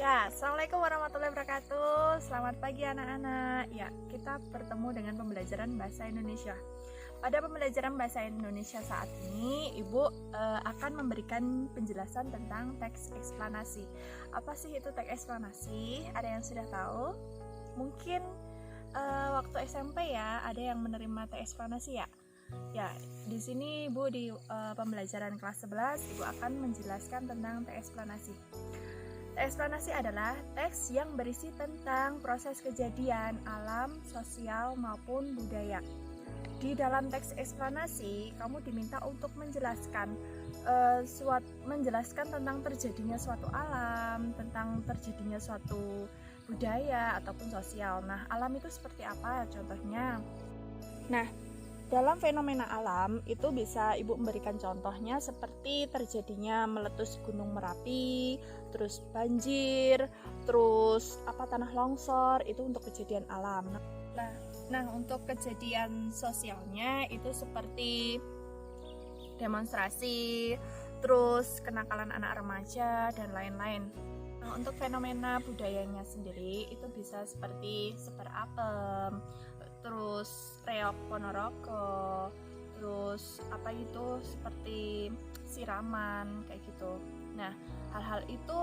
Ya, Assalamualaikum warahmatullahi wabarakatuh. Selamat pagi anak-anak. Ya, kita bertemu dengan pembelajaran bahasa Indonesia. Pada pembelajaran bahasa Indonesia saat ini, Ibu akan memberikan penjelasan tentang teks eksplanasi. Apa sih itu teks eksplanasi? Ada yang sudah tahu? Mungkin waktu SMP ya, ada yang menerima teks eksplanasi ya. Ya, di sini Ibu di pembelajaran kelas 11, Ibu akan menjelaskan tentang teks eksplanasi. Teks eksplanasi adalah teks yang berisi tentang proses kejadian alam, sosial, maupun budaya. Di dalam teks eksplanasi, kamu diminta untuk menjelaskan tentang terjadinya suatu alam, tentang terjadinya suatu budaya ataupun sosial. Nah, alam itu seperti apa contohnya? Nah, dalam fenomena alam itu bisa Ibu memberikan contohnya seperti terjadinya meletus Gunung Merapi, terus banjir, terus tanah longsor, itu untuk kejadian alam. Nah, untuk kejadian sosialnya itu seperti demonstrasi, terus kenakalan anak remaja dan lain-lain. Nah, untuk fenomena budayanya sendiri itu bisa seperti seper apem, terus reok Ponorogo, terus seperti siraman kayak gitu. Nah, hal-hal itu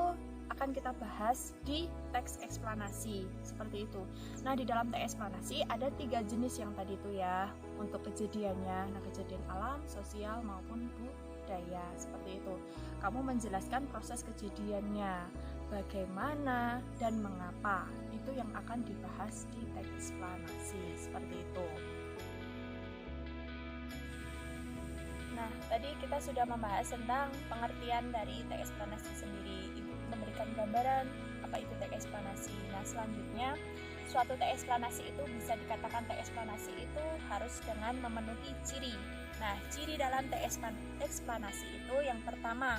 akan kita bahas di teks eksplanasi seperti itu. Nah, di dalam teks eksplanasi ada 3 jenis yang tadi itu ya untuk kejadiannya. Nah, kejadian alam, sosial maupun budaya seperti itu. Kamu menjelaskan proses kejadiannya, bagaimana dan mengapa. Itu yang akan dibahas di teks eksplanasi seperti itu. Nah, tadi kita sudah membahas tentang pengertian dari teks eksplanasi sendiri. Ibu memberikan gambaran apa itu teks eksplanasi. Nah, selanjutnya suatu teks eksplanasi itu bisa dikatakan teks eksplanasi itu harus dengan memenuhi ciri. Nah, ciri dalam teks eksplanasi itu yang pertama,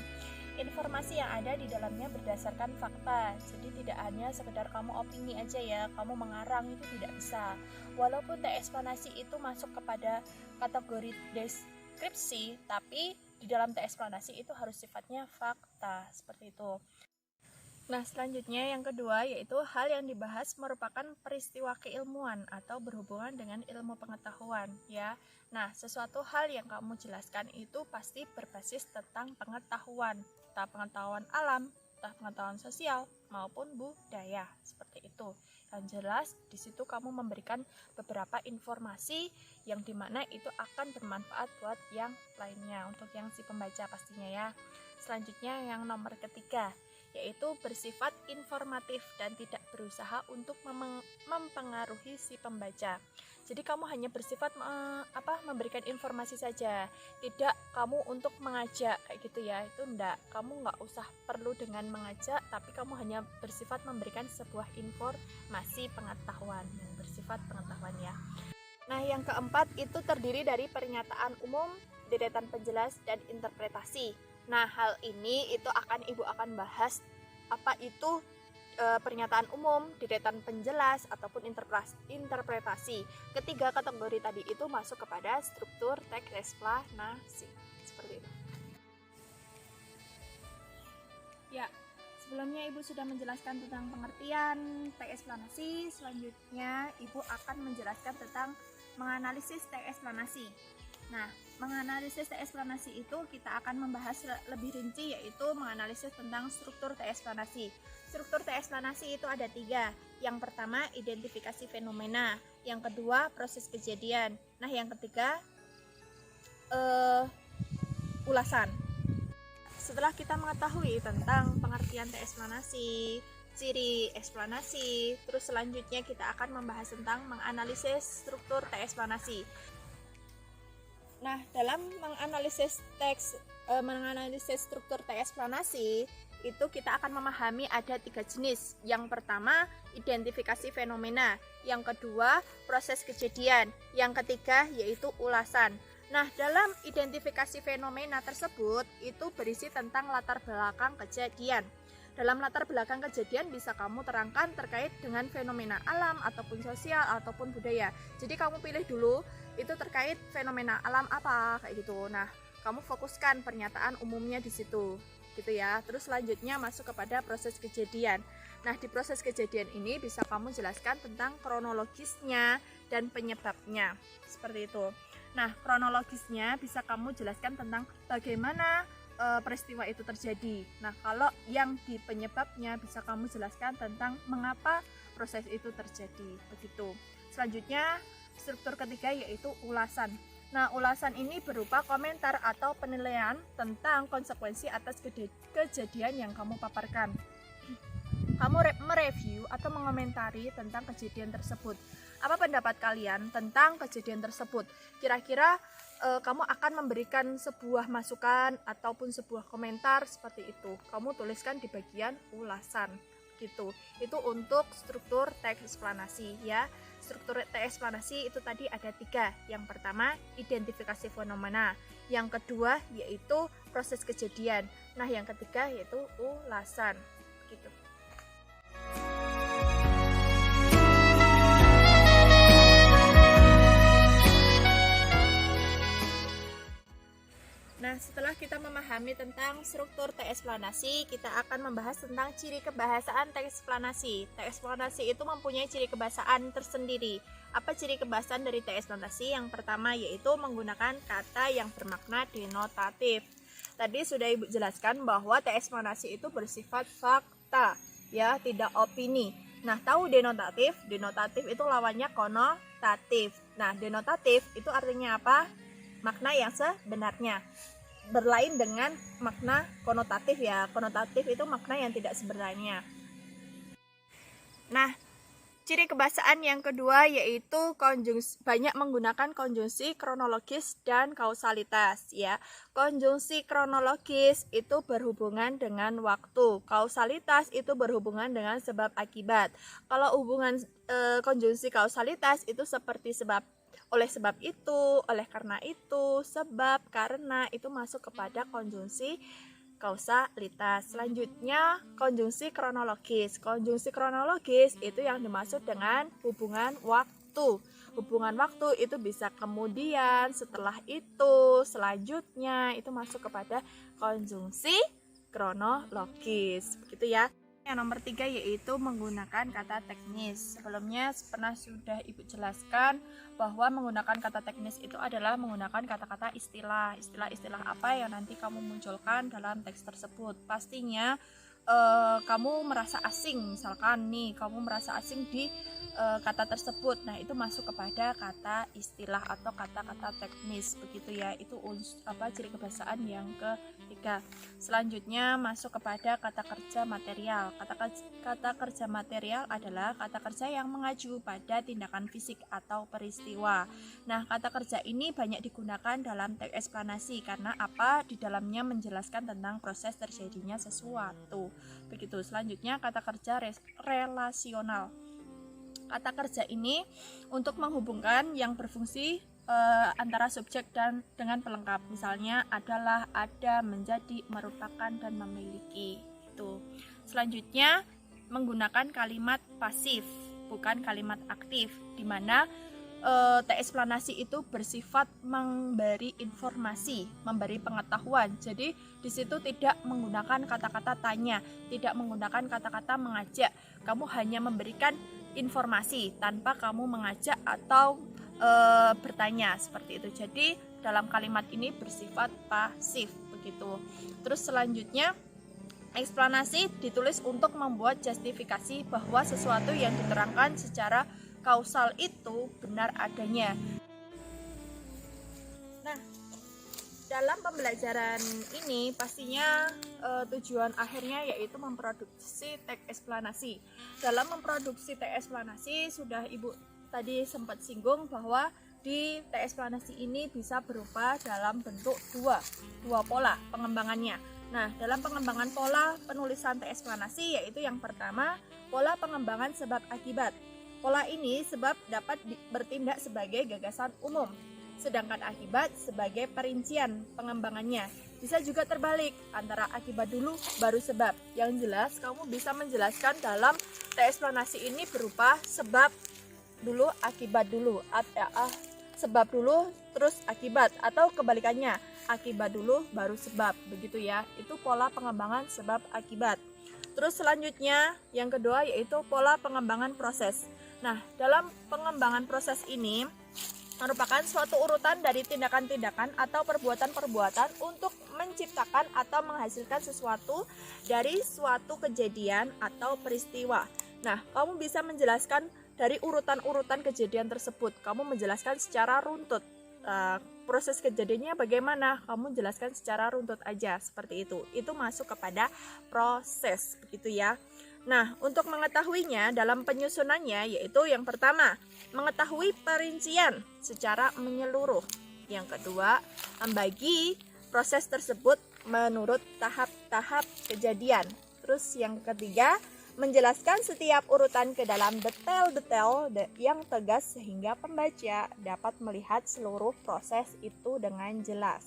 informasi yang ada di dalamnya berdasarkan fakta. Jadi tidak hanya sekedar kamu opini aja ya, kamu mengarang itu tidak bisa. Walaupun teks eksplanasi itu masuk kepada kategori deskripsi, tapi di dalam teks eksplanasi itu harus sifatnya fakta, seperti itu. Nah, selanjutnya yang kedua yaitu hal yang dibahas merupakan peristiwa keilmuan atau berhubungan dengan ilmu pengetahuan ya. Nah, sesuatu hal yang kamu jelaskan itu pasti berbasis tentang pengetahuan, entah pengetahuan alam, entah pengetahuan sosial maupun budaya, seperti itu. Yang jelas di situ kamu memberikan beberapa informasi yang dimana itu akan bermanfaat buat yang lainnya, untuk yang si pembaca pastinya ya. Selanjutnya yang nomor ketiga yaitu bersifat informatif dan tidak berusaha untuk mempengaruhi si pembaca. Jadi kamu hanya bersifat memberikan informasi saja, tidak kamu untuk mengajak kayak gitu ya. Itu enggak, kamu nggak usah perlu dengan mengajak, tapi kamu hanya bersifat memberikan sebuah informasi pengetahuan yang bersifat pengetahuan ya. Nah, yang keempat itu terdiri dari pernyataan umum, deretan penjelas dan interpretasi. Nah, hal ini itu Ibu akan bahas apa itu pernyataan umum, deretan penjelas ataupun interpretasi. Ketiga kategori tadi itu masuk kepada struktur teks eksplanasi. Seperti itu. Ya, sebelumnya Ibu sudah menjelaskan tentang pengertian teks eksplanasi. Selanjutnya Ibu akan menjelaskan tentang menganalisis teks eksplanasi. Nah, menganalisis teks eksplanasi itu kita akan membahas lebih rinci, yaitu menganalisis tentang struktur teks eksplanasi. Struktur teks eksplanasi itu ada 3. Yang pertama, identifikasi fenomena. Yang kedua, proses kejadian. Nah, yang ketiga, ulasan. Setelah kita mengetahui tentang pengertian teks eksplanasi, ciri eksplanasi, terus selanjutnya kita akan membahas tentang menganalisis struktur teks eksplanasi. Nah, dalam menganalisis struktur teks eksplanasi itu kita akan memahami ada 3 jenis. Yang pertama, identifikasi fenomena. Yang kedua, proses kejadian. Yang ketiga, yaitu ulasan. Nah, dalam identifikasi fenomena tersebut itu berisi tentang latar belakang kejadian. Dalam latar belakang kejadian bisa kamu terangkan terkait dengan fenomena alam ataupun sosial ataupun budaya. Jadi kamu pilih dulu itu terkait fenomena alam apa kayak gitu. Nah, kamu fokuskan pernyataan umumnya di situ. gitu ya. Terus selanjutnya masuk kepada proses kejadian. Nah, di proses kejadian ini bisa kamu jelaskan tentang kronologisnya dan penyebabnya, seperti itu. Nah, kronologisnya bisa kamu jelaskan tentang bagaimana peristiwa itu terjadi. Nah, kalau yang di penyebabnya bisa kamu jelaskan tentang mengapa proses itu terjadi, begitu. Selanjutnya, struktur ketiga yaitu ulasan. Nah, ulasan ini berupa komentar atau penilaian tentang konsekuensi atas kejadian yang kamu paparkan. Kamu mereview atau mengomentari tentang kejadian tersebut. Apa pendapat kalian tentang kejadian tersebut? Kira-kira kamu akan memberikan sebuah masukan ataupun sebuah komentar seperti itu. Kamu tuliskan di bagian ulasan gitu. Itu untuk struktur teks eksplanasi ya. Struktur teks eksplanasi itu tadi ada 3. Yang pertama, identifikasi fenomena. Yang kedua yaitu proses kejadian. Nah, yang ketiga yaitu ulasan gitu. Nah, setelah kita memahami tentang struktur teks eksplanasi, kita akan membahas tentang ciri kebahasaan teks eksplanasi. Teks eksplanasi itu mempunyai ciri kebahasaan tersendiri. Apa ciri kebahasaan dari teks eksplanasi? Yang pertama yaitu menggunakan kata yang bermakna denotatif. Tadi sudah Ibu jelaskan bahwa teks eksplanasi itu bersifat fakta, ya, tidak opini. Nah, tahu denotatif? Denotatif itu lawannya konotatif. Nah, denotatif itu artinya apa? Makna yang sebenarnya, berlain dengan makna konotatif ya. Konotatif itu makna yang tidak sebenarnya. Nah, ciri kebahasaan yang kedua yaitu banyak menggunakan konjungsi kronologis dan kausalitas ya. Konjungsi kronologis itu berhubungan dengan waktu, kausalitas itu berhubungan dengan sebab akibat. Kalau hubungan konjungsi kausalitas itu seperti oleh sebab itu, oleh karena itu, sebab, karena, itu masuk kepada konjungsi kausalitas. Selanjutnya, konjungsi kronologis. Konjungsi kronologis itu yang dimaksud dengan hubungan waktu. Hubungan waktu itu bisa kemudian, setelah itu, selanjutnya, itu masuk kepada konjungsi kronologis. Begitu ya. Yang nomor 3 yaitu menggunakan kata teknis. Sebelumnya pernah sudah Ibu jelaskan bahwa menggunakan kata teknis itu adalah menggunakan kata-kata istilah. Istilah-istilah apa yang nanti kamu munculkan dalam teks tersebut. Pastinya kamu merasa asing, misalkan nih kamu merasa asing di kata tersebut. Nah, itu masuk kepada kata istilah atau kata-kata teknis, begitu ya. Itu ciri kebahasaan yang ketiga. Selanjutnya masuk kepada kata kerja material. Kata kerja material adalah kata kerja yang mengacu pada tindakan fisik atau peristiwa. Nah, kata kerja ini banyak digunakan dalam teks eksplanasi karena apa? Di dalamnya menjelaskan tentang proses terjadinya sesuatu. Begitu. Selanjutnya kata kerja relasional. Kata kerja ini untuk menghubungkan yang berfungsi antara subjek dan dengan pelengkap. Misalnya adalah, ada, menjadi, merupakan, dan memiliki. Itu. Selanjutnya menggunakan kalimat pasif, bukan kalimat aktif, di mana teks eksplanasi itu bersifat memberi informasi, memberi pengetahuan. Jadi di situ tidak menggunakan kata-kata tanya, tidak menggunakan kata-kata mengajak. Kamu hanya memberikan informasi tanpa kamu mengajak atau bertanya, seperti itu. Jadi dalam kalimat ini bersifat pasif, begitu. Terus selanjutnya eksplanasi ditulis untuk membuat justifikasi bahwa sesuatu yang diterangkan secara kausal itu benar adanya. Nah, dalam pembelajaran ini pastinya tujuan akhirnya yaitu memproduksi teks eksplanasi. Dalam memproduksi teks eksplanasi sudah Ibu tadi sempat singgung bahwa di teks eksplanasi ini bisa berupa dalam bentuk dua pola pengembangannya. Nah, dalam pengembangan pola penulisan teks eksplanasi yaitu yang pertama, pola pengembangan sebab akibat. Pola ini sebab dapat bertindak sebagai gagasan umum, sedangkan akibat sebagai perincian pengembangannya. Bisa juga terbalik, antara akibat dulu baru sebab. Yang jelas kamu bisa menjelaskan dalam teks eksplanasi ini berupa sebab dulu, akibat dulu, sebab dulu terus akibat, atau kebalikannya, akibat dulu baru sebab, begitu ya. Itu pola pengembangan sebab akibat. Terus selanjutnya yang kedua yaitu pola pengembangan proses. Nah, dalam pengembangan proses ini merupakan suatu urutan dari tindakan-tindakan atau perbuatan-perbuatan untuk menciptakan atau menghasilkan sesuatu dari suatu kejadian atau peristiwa. Nah, kamu bisa menjelaskan dari urutan-urutan kejadian tersebut. Kamu menjelaskan secara runtut. Proses kejadiannya bagaimana? Kamu jelaskan secara runtut aja, seperti itu. Itu masuk kepada proses, begitu ya. Nah, untuk mengetahuinya dalam penyusunannya yaitu yang pertama, mengetahui perincian secara menyeluruh. Yang kedua, membagi proses tersebut menurut tahap-tahap kejadian. Terus yang ketiga, menjelaskan setiap urutan ke dalam detail-detail yang tegas sehingga pembaca dapat melihat seluruh proses itu dengan jelas.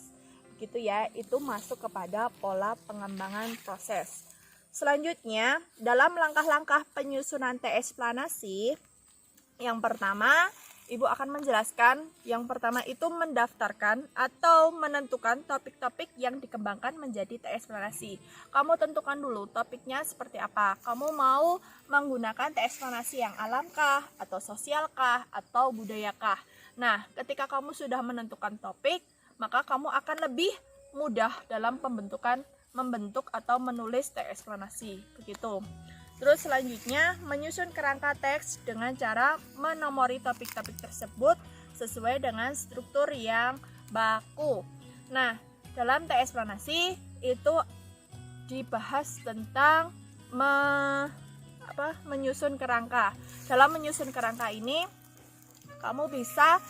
Begitu ya, itu masuk kepada pola pengembangan proses. Selanjutnya, dalam langkah-langkah penyusunan teeksplanasi, yang pertama, Ibu akan menjelaskan. Yang pertama itu mendaftarkan atau menentukan topik-topik yang dikembangkan menjadi teeksplanasi. Kamu tentukan dulu topiknya seperti apa. Kamu mau menggunakan teeksplanasi yang alamkah, atau sosialkah, atau budayakah. Nah, ketika kamu sudah menentukan topik, maka kamu akan lebih mudah dalam membentuk atau menulis teeksplanasi, begitu. Terus selanjutnya, menyusun kerangka teks dengan cara menomori topik-topik tersebut sesuai dengan struktur yang baku. Nah, dalam teeksplanasi itu dibahas tentang menyusun kerangka. Dalam menyusun kerangka ini, kamu bisa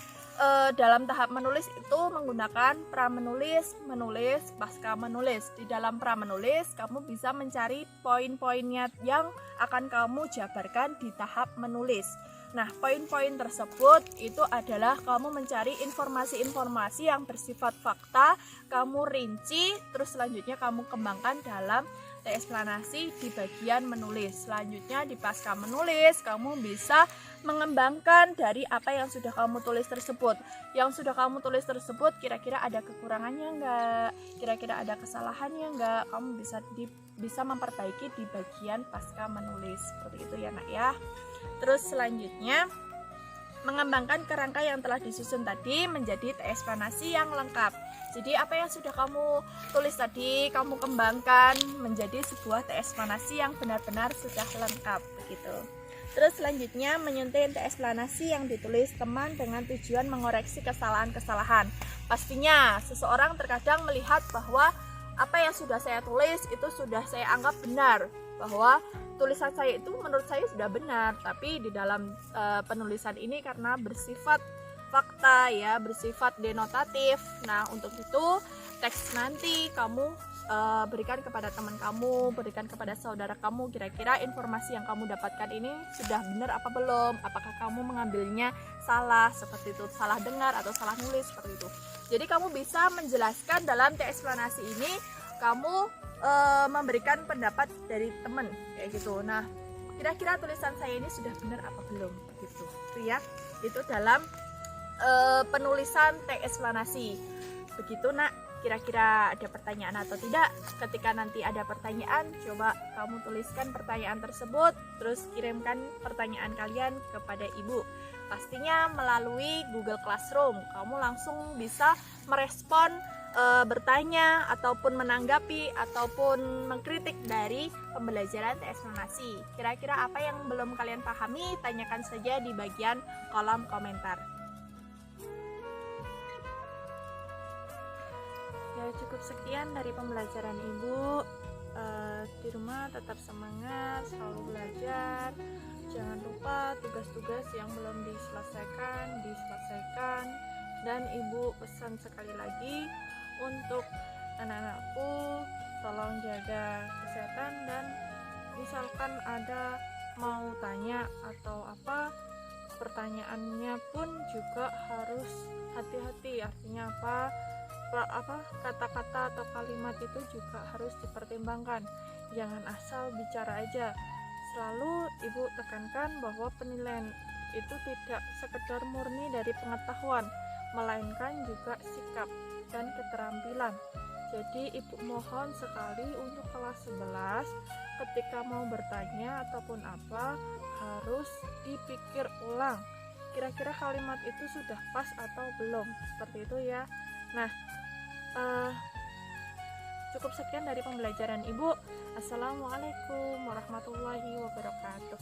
dalam tahap menulis itu menggunakan pramenulis, menulis, pasca menulis. Di dalam pramenulis, kamu bisa mencari poin-poinnya yang akan kamu jabarkan di tahap menulis. Nah, poin-poin tersebut itu adalah kamu mencari informasi-informasi yang bersifat fakta, kamu rinci, terus selanjutnya kamu kembangkan dalam teeksplanasi di bagian menulis. Selanjutnya di pasca menulis, kamu bisa mengembangkan dari apa yang sudah kamu tulis tersebut. Yang sudah kamu tulis tersebut kira-kira ada kekurangannya enggak? Kira-kira ada kesalahannya enggak? Kamu bisa memperbaiki di bagian pasca menulis. Seperti itu ya, Nak ya. Terus selanjutnya, mengembangkan kerangka yang telah disusun tadi menjadi teeksplanasi yang lengkap. Jadi apa yang sudah kamu tulis tadi, kamu kembangkan menjadi sebuah teeksplanasi yang benar-benar sudah lengkap, begitu. Terus selanjutnya, menyunting teeksplanasi yang ditulis teman dengan tujuan mengoreksi kesalahan-kesalahan. Pastinya seseorang terkadang melihat bahwa apa yang sudah saya tulis itu sudah saya anggap benar, bahwa tulisan saya itu menurut saya sudah benar, tapi di dalam penulisan ini karena bersifat fakta ya, bersifat denotatif. Nah, untuk itu teks nanti kamu berikan kepada teman kamu, berikan kepada saudara kamu, kira-kira informasi yang kamu dapatkan ini sudah benar apa belum, apakah kamu mengambilnya salah, seperti itu, salah dengar atau salah nulis, seperti itu. Jadi kamu bisa menjelaskan dalam teeksplanasi ini, kamu memberikan pendapat dari teman, kayak gitu. Nah, kira-kira tulisan saya ini sudah benar apa belum, begitu. Itu ya, itu dalam penulisan teeksplanasi. Begitu, Nak. Kira-kira ada pertanyaan atau tidak? Ketika nanti ada pertanyaan, coba kamu tuliskan pertanyaan tersebut, terus kirimkan pertanyaan kalian kepada Ibu. Pastinya melalui Google Classroom. Kamu langsung bisa merespon, bertanya, ataupun menanggapi, ataupun mengkritik dari pembelajaran teeksplanasi. Kira-kira apa yang belum kalian pahami, tanyakan saja di bagian kolom komentar. Ya, cukup sekian dari pembelajaran Ibu. Di rumah tetap semangat, selalu belajar. Jangan lupa tugas-tugas yang belum diselesaikan. Dan Ibu pesan sekali lagi untuk anak-anakku, tolong jaga kesehatan, dan misalkan ada mau tanya atau apa, pertanyaannya pun juga harus hati-hati. Artinya apa, kata-kata atau kalimat itu juga harus dipertimbangkan. Jangan asal bicara aja. Selalu Ibu tekankan bahwa penilaian itu tidak sekedar murni dari pengetahuan, melainkan juga sikap dan keterampilan. Jadi ibu mohon sekali untuk kelas 11 ketika mau bertanya ataupun apa harus dipikir ulang. Kira-kira kalimat itu sudah pas atau belum? Seperti itu ya. Nah, cukup sekian dari pembelajaran Ibu. Assalamualaikum warahmatullahi wabarakatuh.